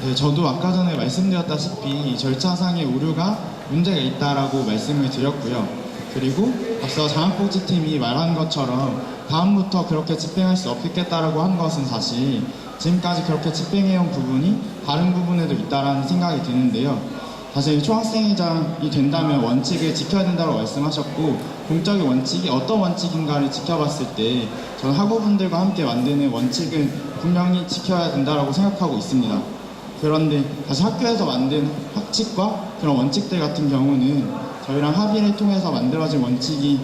네, 저도 아까 전에 말씀드렸다시피 절차상의 오류가 문제가 있다라고 말씀을 드렸고요. 그리고 앞서 장학복지팀이 말한 것처럼 다음부터 그렇게 집행할 수 없겠다라고 한 것은 사실 지금까지 그렇게 집행해온 부분이 다른 부분에도 있다라는 생각이 드는데요. 사실 총학생회장이 된다면 원칙을 지켜야 된다고 말씀하셨고, 공적인 원칙이 어떤 원칙인가를 지켜봤을 때 저는 학우분들과 함께 만드는 원칙은 분명히 지켜야 된다고 생각하고 있습니다. 그런데 다시 학교에서 만든 학칙과 그런 원칙들 같은 경우는 저희랑 합의를 통해서 만들어진 원칙이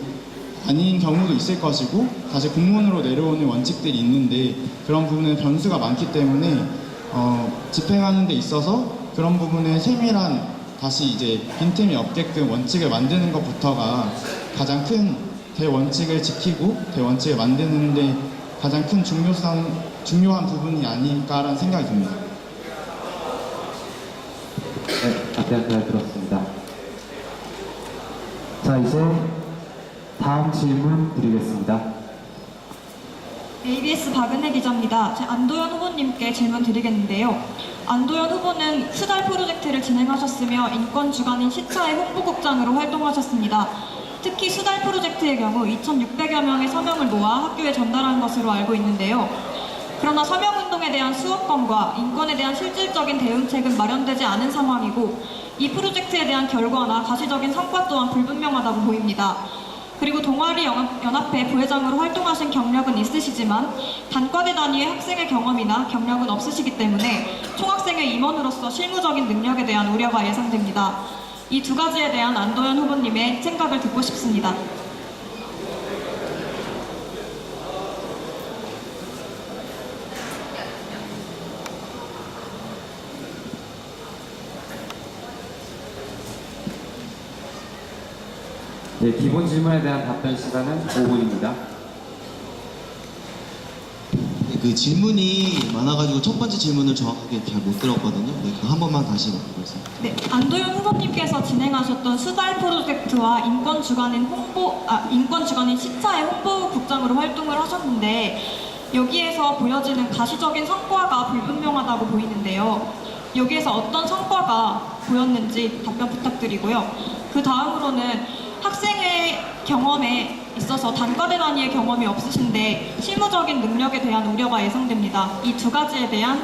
아닌 경우도 있을 것이고, 다시 공문으로 내려오는 원칙들이 있는데 그런 부분은 변수가 많기 때문에 집행하는 데 있어서 그런 부분에 세밀한 다시 이제 빈틈이 없게끔 원칙을 만드는 것부터가 가장 큰 대원칙을 지키고 대원칙을 만드는데 가장 큰 중요한 부분이 아닐까라는 생각이 듭니다. 네, 답변 잘 들었습니다. 자, 이제 다음 질문 드리겠습니다. ABS 박은혜 기자입니다. 안도현 후보님께 질문 드리겠는데요. 안도현 후보는 수달 프로젝트를 진행하셨으며 인권 주간인 시차의 홍보국장으로 활동하셨습니다. 특히 수달 프로젝트의 경우 2,600여 명의 서명을 모아 학교에 전달한 것으로 알고 있는데요. 그러나 서명운동에 대한 수업 건과 인권에 대한 실질적인 대응책은 마련되지 않은 상황이고, 이 프로젝트에 대한 결과나 가시적인 성과 또한 불분명하다고 보입니다. 그리고 동아리 연합회 부회장으로 활동하신 경력은 있으시지만 단과대 단위의 학생의 경험이나 경력은 없으시기 때문에 총학생회 임원으로서 실무적인 능력에 대한 우려가 예상됩니다. 이 두 가지에 대한 안도현 후보님의 생각을 듣고 싶습니다. 네, 기본 질문에 대한 답변 시간은 5분입니다. 그 질문이 많아가지고 첫 번째 질문을 정확하게 잘 못 들었거든요. 네, 그거 한 번만 다시 말씀해주세요. 네, 안도현 후보님께서 진행하셨던 수달 프로젝트와 인권 주간인 시차의 홍보국장으로 활동을 하셨는데, 여기에서 보여지는 가시적인 성과가 불분명하다고 보이는데요. 여기에서 어떤 성과가 보였는지 답변 부탁드리고요. 그 다음으로는 학생의 경험에 있어서 단과대 단위의 경험이 없으신데 실무적인 능력에 대한 우려가 예상됩니다. 이 두 가지에 대한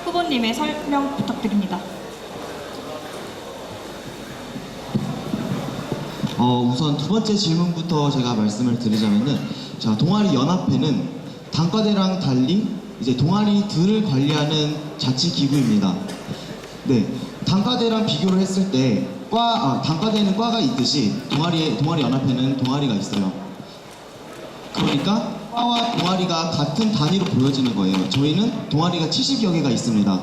후보님의 설명 부탁드립니다. 우선 두 번째 질문부터 제가 말씀을 드리자면은, 자, 동아리 연합회는 단과대랑 달리 이제 동아리들을 관리하는 자치기구입니다. 네, 단과대랑 비교를 했을 때 단과대는 과가 있듯이 동아리 연합회는 동아리가 있어요. 그러니까 과와 동아리가 같은 단위로 보여지는 거예요. 저희는 동아리가 70여 개가 있습니다.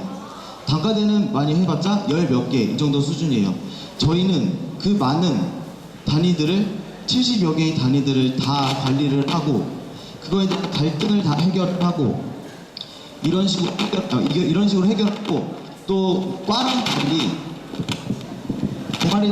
단과대는 많이 해봤자 10몇 개 이 정도 수준이에요. 저희는 그 많은 단위들을 70여 개의 단위들을 다 관리를 하고, 그거에 대한 갈등을 다 해결하고, 이런 식으로 해결하고, 또 과랑 달리 동아리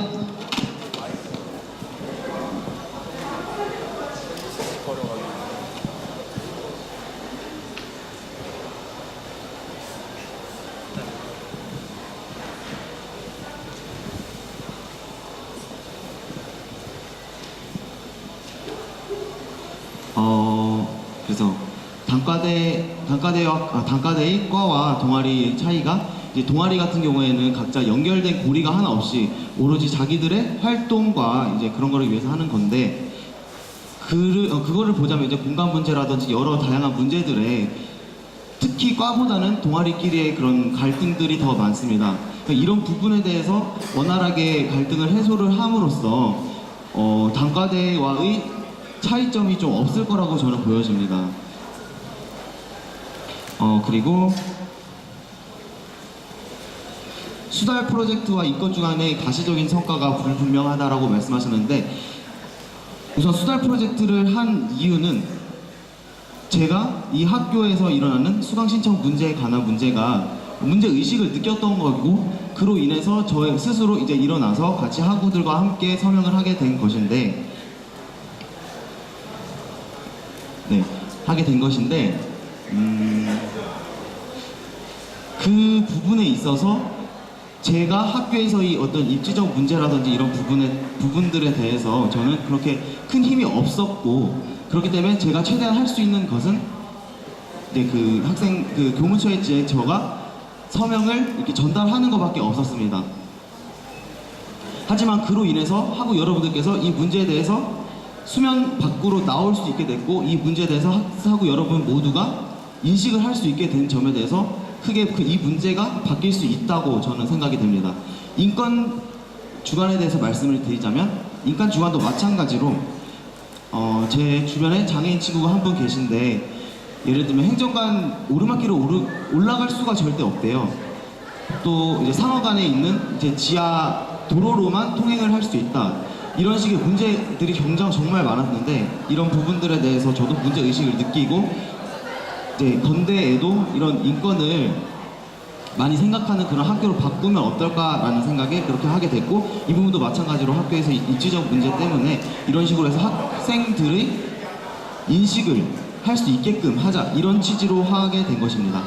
그래서 단과대의 과와 동아리 차이가, 이제 동아리 같은 경우에는 각자 연결된 고리가 하나 없이 오로지 자기들의 활동과 이제 그런 거를 위해서 하는 건데, 그거를 보자면 이제 공간 문제라든지 여러 다양한 문제들에 특히 과보다는 동아리끼리의 그런 갈등들이 더 많습니다. 그러니까 이런 부분에 대해서 원활하게 갈등을 해소를 함으로써 단과대와의 차이점이 좀 없을 거라고 저는 보여집니다. 그리고 수달 프로젝트와 인권 주간의 가시적인 성과가 불분명하다라고 말씀하셨는데, 우선 수달 프로젝트를 한 이유는 제가 이 학교에서 일어나는 수강 신청 문제에 관한 문제 의식을 느꼈던 거고, 그로 인해서 저 스스로 이제 일어나서 같이 학우들과 함께 서명을 하게 된 것인데, 그 부분에 있어서 제가 학교에서의 어떤 입지적 문제라든지 이런 부분들에 대해서 저는 그렇게 큰 힘이 없었고, 그렇기 때문에 제가 최대한 할 수 있는 것은 이제 그 학생 그 교무처에 이제 저가 서명을 이렇게 전달하는 것밖에 없었습니다. 하지만 그로 인해서 하고 여러분들께서 이 문제에 대해서 수면 밖으로 나올 수 있게 됐고, 이 문제에 대해서 학사하고 여러분 모두가 인식을 할 수 있게 된 점에 대해서 크게 이 문제가 바뀔 수 있다고 저는 생각이 됩니다. 인권 주간에 대해서 말씀을 드리자면, 인권 주간도 마찬가지로 제 주변에 장애인 친구가 한 분 계신데, 예를 들면 행정관 오르막길로 올라갈 수가 절대 없대요. 또 이제 상어관에 있는 이제 지하 도로로만 통행을 할 수 있다. 이런 식의 문제들이 정말 많았는데, 이런 부분들에 대해서 저도 문제 의식을 느끼고, 이제 건대에도 이런 인권을 많이 생각하는 그런 학교로 바꾸면 어떨까라는 생각에 그렇게 하게 됐고, 이 부분도 마찬가지로 학교에서 입지적 문제 때문에 이런 식으로 해서 학생들의 인식을 할 수 있게끔 하자, 이런 취지로 하게 된 것입니다.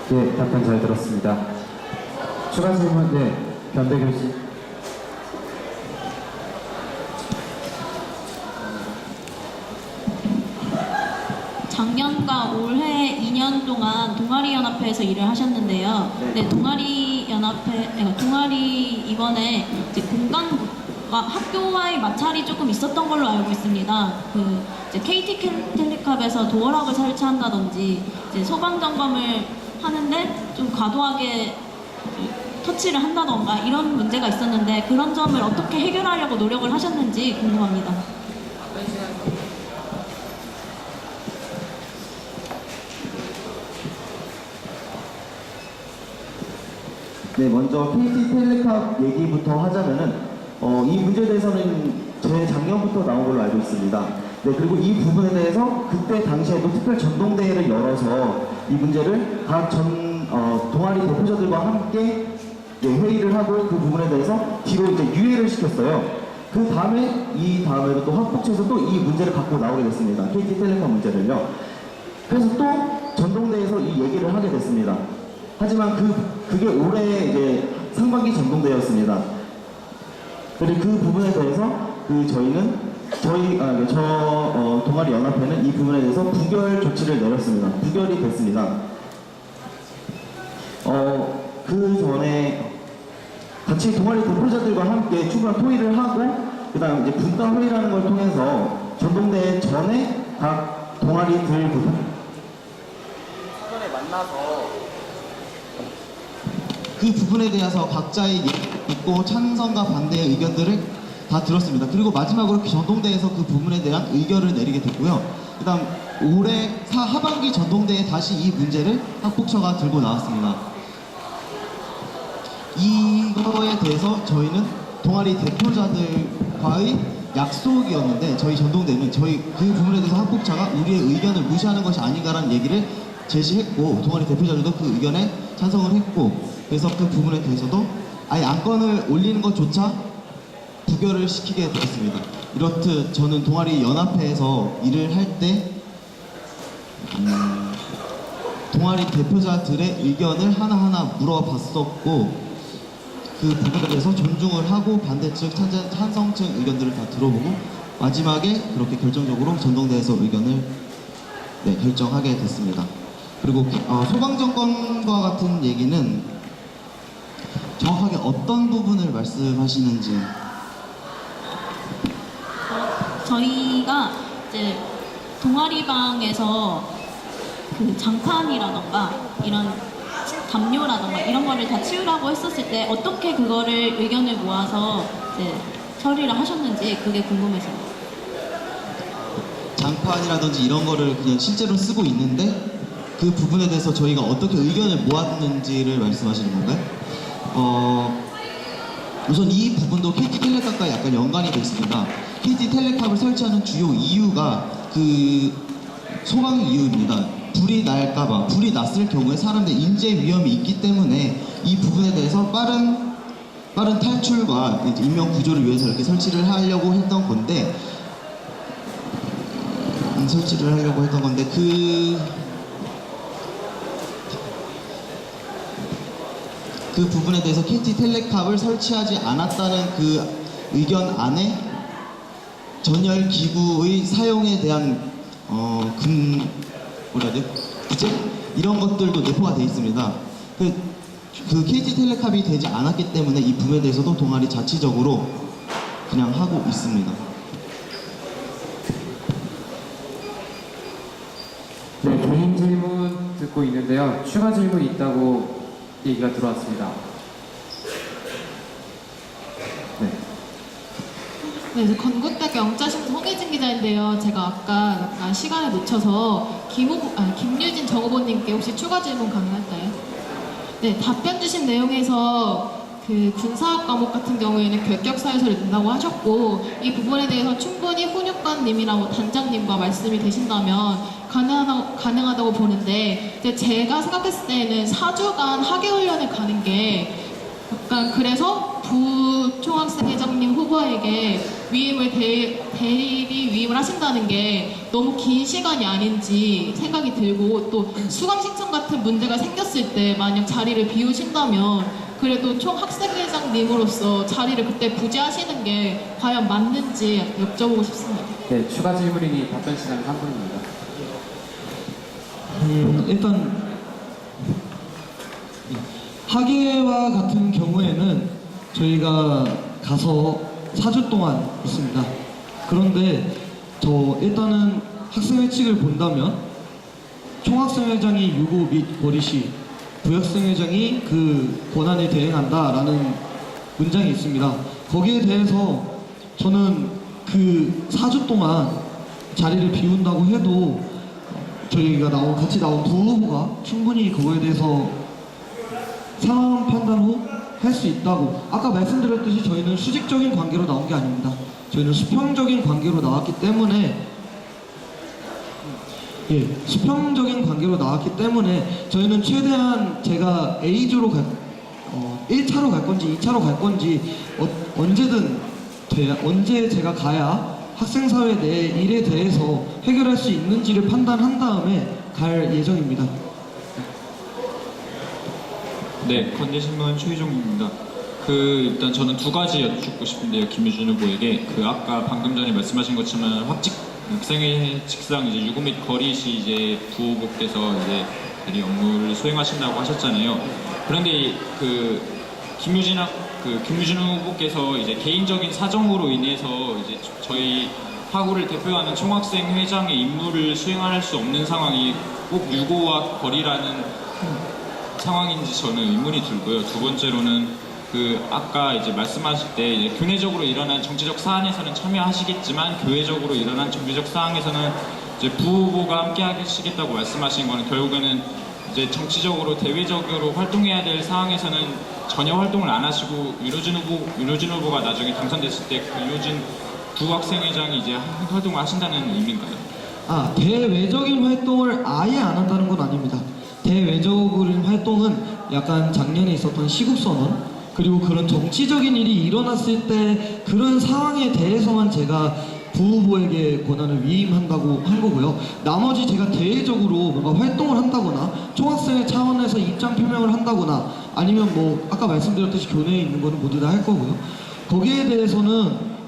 네, 답변 잘 들었습니다. 추가 질문, 네, 변대교 씨. 작년과 올해 2년 동안 동아리연합회에서 일을 하셨는데요. 네, 동아리 이번에 이제 공간과 학교와의 마찰이 조금 있었던 걸로 알고 있습니다. 그 이제 KT 텔레캅에서 도어락을 설치한다든지 이제 소방 점검을 하는데 좀 과도하게 터치를 한다던가 이런 문제가 있었는데, 그런 점을 어떻게 해결하려고 노력을 하셨는지 궁금합니다. 네, 먼저 KT 텔레캅 얘기부터 하자면은 이 문제에 대해서는 제 작년부터 나온 걸로 알고 있습니다. 네, 그리고 이 부분에 대해서 그때 당시에도 특별 전동대회를 열어서 이 문제를 각 동아리 대표자들과 함께 회의를 하고 그 부분에 대해서 뒤로 이제 유예를 시켰어요. 그 다음에도 또 학폭처에서 또 이 문제를 갖고 나오게 됐습니다. KT 텔레캅 문제를요. 그래서 또 전동대회에서 이 얘기를 하게 됐습니다. 하지만 그게 올해 이제 상반기 전동대회였습니다. 그리고 그 부분에 대해서 동아리 연합회는 이 부분에 대해서 부결 조치를 내렸습니다. 부결이 됐습니다. 그 전에 같이 동아리 대표자들과 함께 충분한 토의를 하고, 그 다음 이제 분과 회의라는 걸 통해서 전동대회 전에 각 동아리들 사전에 만나서 그 부분에 대해서 각자의 있고 찬성과 반대의 의견들을 다 들었습니다. 그리고 마지막으로 전동대회에서 그 부분에 대한 의견을 내리게 됐고요. 그 다음 올해 하반기 전동대회에 다시 이 문제를 학폭처가 들고 나왔습니다. 이거에 대해서 저희는 동아리 대표자들과의 약속이었는데, 저희 전동대회는 그 부분에 대해서 학폭처가 우리의 의견을 무시하는 것이 아닌가라는 얘기를 제시했고, 동아리 대표자들도 그 의견에 찬성을 했고, 그래서 그 부분에 대해서도 아예 안건을 올리는 것조차 부결을 시키게 되었습니다. 이렇듯 저는 동아리 연합회에서 일을 할 때 동아리 대표자들의 의견을 하나하나 물어봤었고, 그 부분에 대해서 존중을 하고 반대측, 찬성층 의견들을 다 들어보고 마지막에 그렇게 결정적으로 전동대회에서 의견을 결정하게 됐습니다. 그리고 소방정권과 같은 얘기는 정확하게 어떤 부분을 말씀하시는지. 저희가 이제 동아리방에서 그 장판이라던가 이런 담요라던가 이런 거를 다 치우라고 했었을 때 어떻게 그거를 의견을 모아서 이제 처리를 하셨는지 그게 궁금해서요. 장판이라든지 이런 거를 그냥 실제로 쓰고 있는데, 그 부분에 대해서 저희가 어떻게 의견을 모았는지를 말씀하시는 건가요? 우선 이 부분도 KT 텔레캅과 약간 연관이 되어 있습니다. KT 텔레캅을 설치하는 주요 이유가 그 소방 이유입니다. 불이 날까봐, 불이 났을 경우에 사람들 인재 위험이 있기 때문에 이 부분에 대해서 빠른 탈출과 인명 구조를 위해서 이렇게 설치를 하려고 했던 건데, 그 부분에 대해서 KT 텔레캅을 설치하지 않았다는 그 의견 안에 전열 기구의 사용에 대한 뭐라 해야 돼? 규제? 이런 것들도 내포가 되어 있습니다. 그 KT 텔레캅이 되지 않았기 때문에 이 부분에 대해서도 동아리 자치적으로 그냥 하고 있습니다. 네, 개인 질문 듣고 있는데요. 추가 질문 있다고 얘기가 들어왔습니다. 네. 네, 건국대학교 영자신문 홍혜진 기자인데요. 제가 아까 약간 시간을 놓쳐서 김유진 정후보님께 혹시 추가 질문 가능할까요? 네, 답변 주신 내용에서 그 군사학 과목 같은 경우에는 결격 사유서를 낸다고 하셨고 이 부분에 대해서 충분히 훈육관님이랑 단장님과 말씀이 되신다면 가능하다고 보는데 이제 제가 생각했을 때는 4주간 하계훈련을 가는 게 약간 그래서 부총학생회장님 후보에게 대리 위임을 하신다는 게 너무 긴 시간이 아닌지 생각이 들고 또 수강 신청 같은 문제가 생겼을 때 만약 자리를 비우신다면 그래도 총학생회장님으로서 자리를 그때 부재하시는 게 과연 맞는지 여쭤보고 싶습니다. 네, 추가 질문이니 답변 시간 3분입니다. 일단 학예와 같은 경우에는 저희가 가서 4주 동안 있습니다. 그런데 일단은 학생회 측을 본다면 총학생회장이 유고 및 거리 시 부학생회장이 그 권한을 대행한다라는 문장이 있습니다. 거기에 대해서 저는 그 4주 동안 자리를 비운다고 해도 저희가 같이 나온 두 후보가 충분히 그거에 대해서 상황 판단 후 할 수 있다고. 아까 말씀드렸듯이 저희는 수직적인 관계로 나온 게 아닙니다. 저희는 수평적인 관계로 나왔기 때문에 수평적인 관계로 나왔기 때문에 저희는 최대한 제가 A조로 1차로 갈 건지 2차로 갈 건지 언제든 언제 제가 가야 학생사회 내 일에 대해서 해결할 수 있는지를 판단한 다음에 갈 예정입니다. 네, 건대신문 최희종입니다. 일단 저는 두 가지 여쭙고 싶은데요, 김유진 후보에게. 아까 방금 전에 말씀하신 것처럼 학생회 측상 이제 유고 및 거리 시 이제 부후보께서 이제 대리 업무를 수행하신다고 하셨잖아요. 그런데 김유진 후보께서 이제 개인적인 사정으로 인해서 이제 저희 학우를 대표하는 총학생회장의 임무를 수행할 수 없는 상황이 꼭 유고와 거리라는 상황인지 저는 의문이 들고요. 두 번째로는 아까 이제 말씀하실 때 이제 교내적으로 일어난 정치적 사안에서는 참여하시겠지만 교회적으로 일어난 정치적 사안에서는 이제 부후보가 함께 하시겠다고 말씀하신 거는 결국에는 이제 정치적으로 대외적으로 활동해야 될 상황에서는 전혀 활동을 안 하시고 윤호준 후보가 나중에 당선됐을 때 윤호준 부학생회장이 이제 활동을 하신다는 의미인가요? 대외적인 활동을 아예 안 한다는 건 아닙니다. 대외적인 활동은 약간 작년에 있었던 시국선언 그리고 그런 정치적인 일이 일어났을 때 그런 상황에 대해서만 제가 부후보에게 권한을 위임한다고 한 거고요. 나머지 제가 대외적으로 뭔가 활동을 한다거나 총학생회 차원에서 입장 표명을 한다거나 아니면 아까 말씀드렸듯이 교내에 있는 거는 모두 다 할 거고요. 거기에 대해서는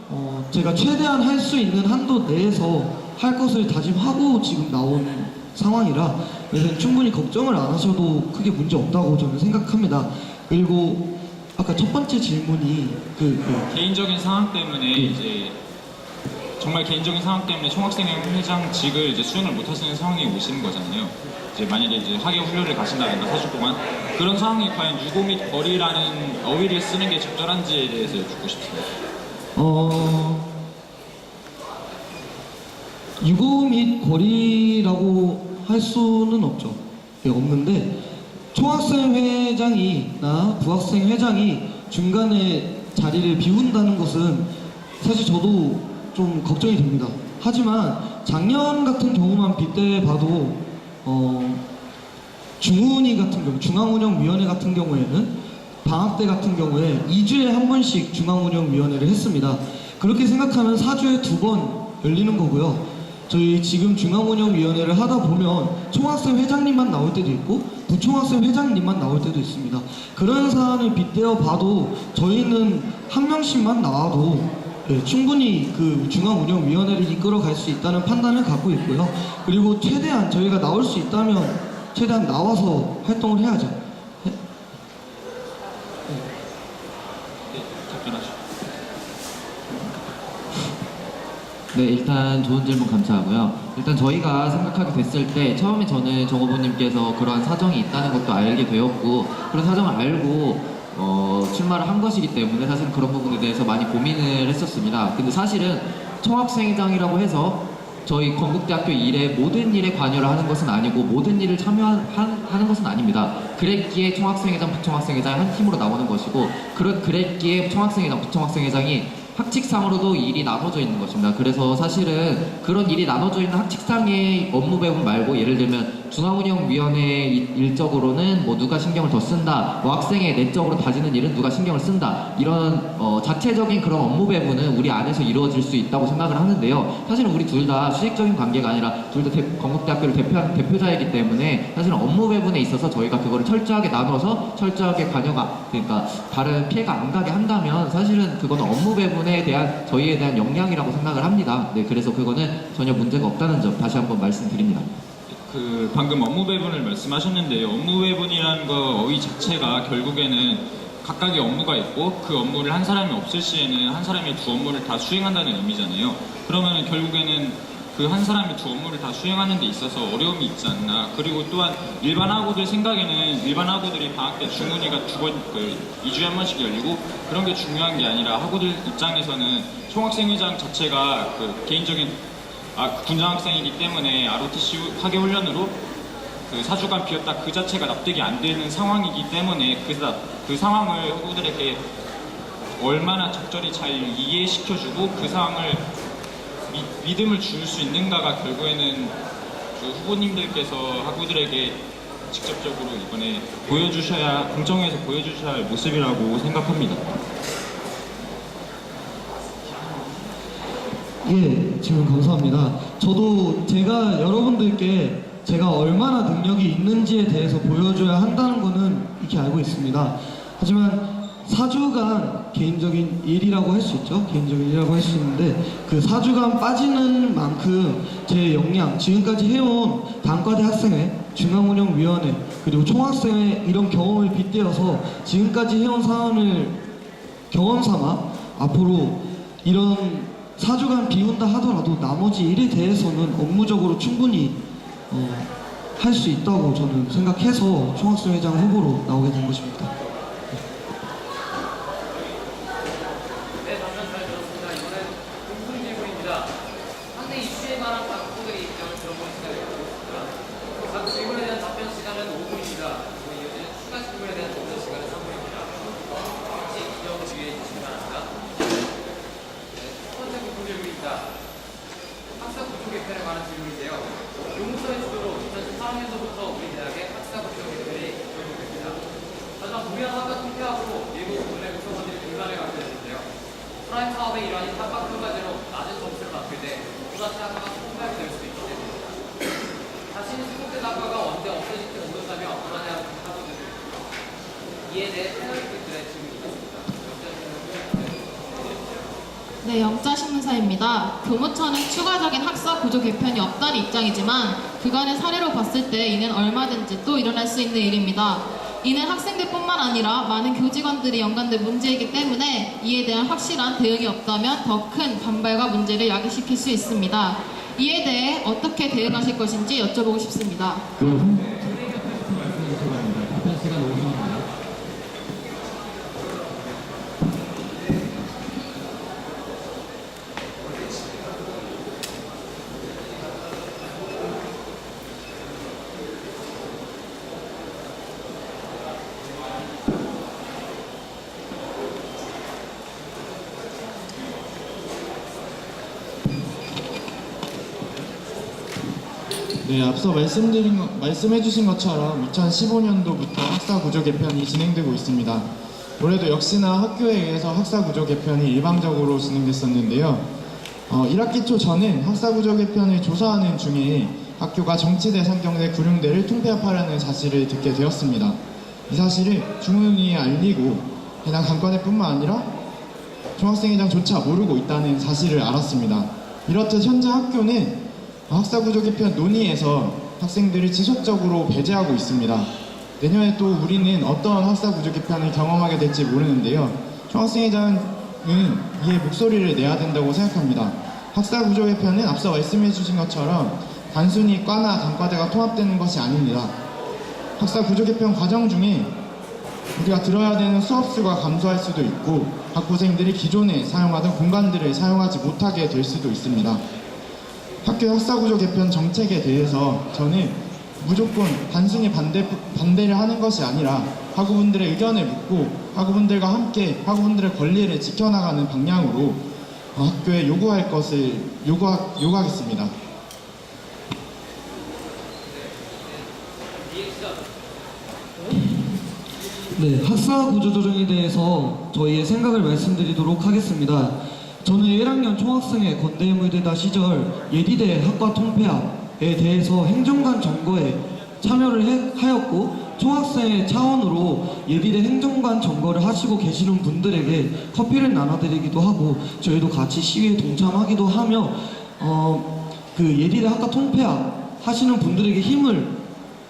제가 최대한 할 수 있는 한도 내에서 할 것을 다짐하고 지금 나온 상황이라 그래서 충분히 걱정을 안 하셔도 크게 문제 없다고 저는 생각합니다. 그리고 아까 첫 번째 질문이 개인적인 상황 때문에 이제 정말 개인적인 상황 때문에 총학생회장직을 이제 수행을 못 하시는 상황이 오시는 거잖아요. 이제 만약에 이제 학예 훈련을 가신다든가 4주 동안 그런 상황이 과연 유고 및 거리라는 어휘를 쓰는 게 적절한지에 대해서 여쭙고 싶습니다. 유고 및 거리라고 할 수는 없죠. 없는데 총학생회장이나 부학생회장이 중간에 자리를 비운다는 것은 사실 저도 좀 걱정이 됩니다. 하지만 작년 같은 경우만 빗대봐도 중운위 같은 경우, 중앙운영위원회 같은 경우에는 방학 때 같은 경우에 2주에 한 번씩 중앙운영위원회를 했습니다. 그렇게 생각하면 4주에 2번 열리는 거고요. 저희 지금 중앙운영위원회를 하다 보면 총학생 회장님만 나올 때도 있고 부총학생 회장님만 나올 때도 있습니다. 그런 사안을 빗대어 봐도 저희는 한 명씩만 나와도 충분히 그 중앙운영위원회를 이끌어갈 수 있다는 판단을 갖고 있고요. 그리고 최대한 저희가 나올 수 있다면 최대한 나와서 활동을 해야죠. 답변하시죠. 네, 일단 좋은 질문 감사하고요. 일단 저희가 생각하게 됐을 때 처음에 저는 정 후보님께서 그러한 사정이 있다는 것도 알게 되었고 그런 사정을 알고 출마를 한 것이기 때문에 사실 그런 부분에 대해서 많이 고민을 했었습니다. 근데 사실은 총학생회장이라고 해서 저희 건국대학교 일의 모든 일에 관여를 하는 것은 아니고 모든 일을 참여하는 것은 아닙니다. 그랬기에 총학생회장, 부총학생회장이 한 팀으로 나오는 것이고 그랬기에 총학생회장, 부총학생회장이 학칙상으로도 일이 나눠져 있는 것입니다. 그래서 사실은 그런 일이 나눠져 있는 학칙상의 업무 배분 말고 예를 들면 중앙운영위원회 일적으로는 뭐 누가 신경을 더 쓴다, 뭐 학생의 내적으로 다지는 일은 누가 신경을 쓴다, 이런 자체적인 그런 업무 배분은 우리 안에서 이루어질 수 있다고 생각을 하는데요. 사실은 우리 둘 다 수직적인 관계가 아니라 둘 다 건국대학교를 대표하는 대표자이기 때문에 사실은 업무 배분에 있어서 저희가 그거를 철저하게 나눠서 철저하게 관여가 그러니까 다른 피해가 안 가게 한다면 사실은 그거는 업무 배분에 대한 저희에 대한 역량이라고 생각을 합니다. 네, 그래서 그거는 전혀 문제가 없다는 점 다시 한번 말씀드립니다. 그 방금 업무 배분을 말씀하셨는데요. 업무 배분이라는 거 어휘 자체가 결국에는 각각의 업무가 있고 그 업무를 한 사람이 없을 시에는 한 사람이 두 업무를 다 수행한다는 의미잖아요. 그러면 결국에는 그 한 사람이 두 업무를 다 수행하는 데 있어서 어려움이 있지 않나. 그리고 또한 일반 학우들 생각에는 일반 학우들이 방학 때 주문위가 2주에 한 번씩 열리고 그런 게 중요한 게 아니라 학우들 입장에서는 총학생회장 자체가 그 개인적인 군장 학생이기 때문에 ROTC 학예 훈련으로 그 4주간 비었다 그 자체가 납득이 안 되는 상황이기 때문에 그 상황을 학우들에게 얼마나 적절히 잘 이해시켜주고 그 상황을 믿음을 줄 수 있는가가 결국에는 그 후보님들께서 학우들에게 직접적으로 이번에 공청회에서 보여주셔야 할 모습이라고 생각합니다. 예, 질문 감사합니다. 저도 제가 여러분들께 제가 얼마나 능력이 있는지에 대해서 보여줘야 한다는 거는 익히 알고 있습니다. 하지만 4주간 개인적인 일이라고 할 수 있죠. 개인적인 일이라고 할 수 있는데 그 4주간 빠지는 만큼 제 역량, 지금까지 해온 단과대 학생회, 중앙운영위원회, 그리고 총학생회 이런 경험을 빗대어서 지금까지 해온 사안을 경험 삼아 앞으로 이런 4주간 비운다 하더라도 나머지 일에 대해서는 업무적으로 충분히 할 수 있다고 저는 생각해서 총학생회장 후보로 나오게 된 것입니다. 네, 답변 잘 들었습니다. 이번엔 공통 질문입니다. 상대 이슈에 관한 각 후보들의 입장을 들어보는 시간을 갖고 있습니다. 각 질문에 대한 답변 시간은 5분입니다. 그리고 이어지는 추가 질문에 대한 답변 시간은 3분입니다. 혹시 기정 주의해 주시기 바랍니다. 네, 첫 번째 공통 질문입니다. 학사 구조 개편에 관한 질문인데요. 교무서의 주도로 2014년도부터 우리 대학의 학사 구조 개편이 적용됩니다. 하지만 동일한 통폐합으로 일부 본래 구성원들이 분란을 갖게 됐는데요. 프라임 사업의 일환인 합학 평가제로 낮은 점수를 받게 돼 또다시 학과가 통폐합이 될 수도 있기 때문입니다. 자신이 수급된 학과가 언제 없어질지 모른다며 불안해하는 학우들도 있습니다. 이에 대해 패널리스트들의 질문이 있습니다. 네, 영자신문사입니다. 교무처는 추가적인 학사 구조 개편이 없다는 입장이지만 그간의 사례로 봤을 때 이는 얼마든지 또 일어날 수 있는 일입니다. 이는 학생들뿐만 아니라 많은 교직원들이 연관된 문제이기 때문에 이에 대한 확실한 대응이 없다면 더 큰 반발과 문제를 야기시킬 수 있습니다. 이에 대해 어떻게 대응하실 것인지 여쭤보고 싶습니다. 네, 앞서 말씀해주신 것처럼 2015년도부터 학사 구조 개편이 진행되고 있습니다. 올해도 역시나 학교에 의해서 학사 구조 개편이 일방적으로 진행됐었는데요. 1학기 초 저는 학사 구조 개편을 조사하는 중에 학교가 정치대, 상경대, 구룡대를 통폐합하려는 사실을 듣게 되었습니다. 이 사실을 중훈이에 알리고 해당 단과대뿐만 아니라 총학생회장조차 모르고 있다는 사실을 알았습니다. 이렇듯 현재 학교는 학사구조 개편 논의에서 학생들을 지속적으로 배제하고 있습니다. 내년에 또 우리는 어떤 학사구조 개편을 경험하게 될지 모르는데요. 총학생회장은 이에 목소리를 내야 된다고 생각합니다. 학사구조 개편은 앞서 말씀해 주신 것처럼 단순히 과나 단과대가 통합되는 것이 아닙니다. 학사구조 개편 과정 중에 우리가 들어야 되는 수업수가 감소할 수도 있고 학부생들이 기존에 사용하던 공간들을 사용하지 못하게 될 수도 있습니다. 학교 학사구조 개편 정책에 대해서 저는 무조건 단순히 반대를 하는 것이 아니라 학우분들의 의견을 묻고 학우분들과 함께 학우분들의 권리를 지켜나가는 방향으로 학교에 요구할 것을 요구하겠습니다. 네, 학사 구조 조정에 대해서 저희의 생각을 말씀드리도록 하겠습니다. 저는 1학년 총학생회 건대무대다 시절 예디대 학과 통폐합에 대해서 행정관 점거에 참여를 하였고 총학생회 차원으로 예디대 행정관 점거를 하시고 계시는 분들에게 커피를 나눠드리기도 하고 저희도 같이 시위에 동참하기도 하며 그 예디대 학과 통폐합 하시는 분들에게 힘을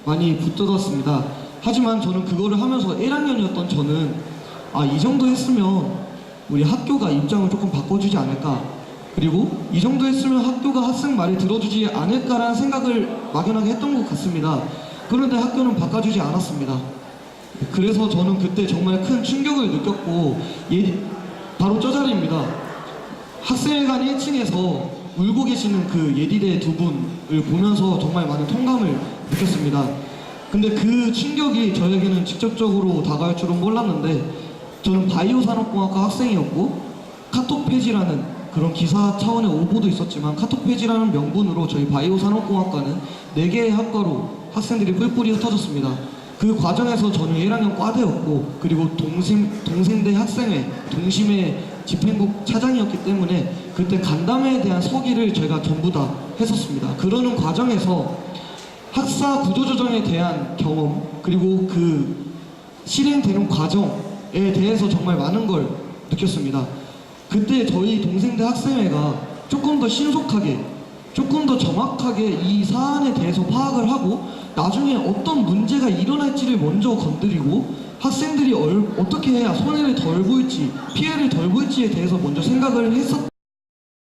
많이 붙들었습니다. 하지만 저는 그거를 하면서 1학년이었던 저는 이 정도 했으면 우리 학교가 입장을 조금 바꿔주지 않을까, 그리고 이 정도 했으면 학교가 학생 말을 들어주지 않을까라는 생각을 막연하게 했던 것 같습니다. 그런데 학교는 바꿔주지 않았습니다. 그래서 저는 그때 정말 큰 충격을 느꼈고 바로 저 자리입니다. 학생회관 1층에서 울고 계시는 그 예디대 두 분을 보면서 정말 많은 통감을 느꼈습니다. 근데 그 충격이 저에게는 직접적으로 다가올 줄은 몰랐는데 저는 바이오 산업공학과 학생이었고 카톡 페이지라는 그런 기사 차원의 오보도 있었지만 카톡 페이지라는 명분으로 저희 바이오 산업공학과는 4개의 학과로 학생들이 뿔뿔이 흩어졌습니다. 그 과정에서 저는 1학년 과대였고 그리고 동생대 학생회 동심의 집행국 차장이었기 때문에 그때 간담회에 대한 서기를 저희가 전부 다 했었습니다. 그러는 과정에서 학사 구조조정에 대한 경험 그리고 그 실행되는 과정에 대해서 정말 많은 걸 느꼈습니다. 그때 저희 동생대 학생회가 조금 더 신속하게 조금 더 정확하게 이 사안에 대해서 파악을 하고 나중에 어떤 문제가 일어날지를 먼저 건드리고 학생들이 어떻게 해야 손해를 덜 볼지 피해를 덜 볼지에 대해서 먼저 생각을 했었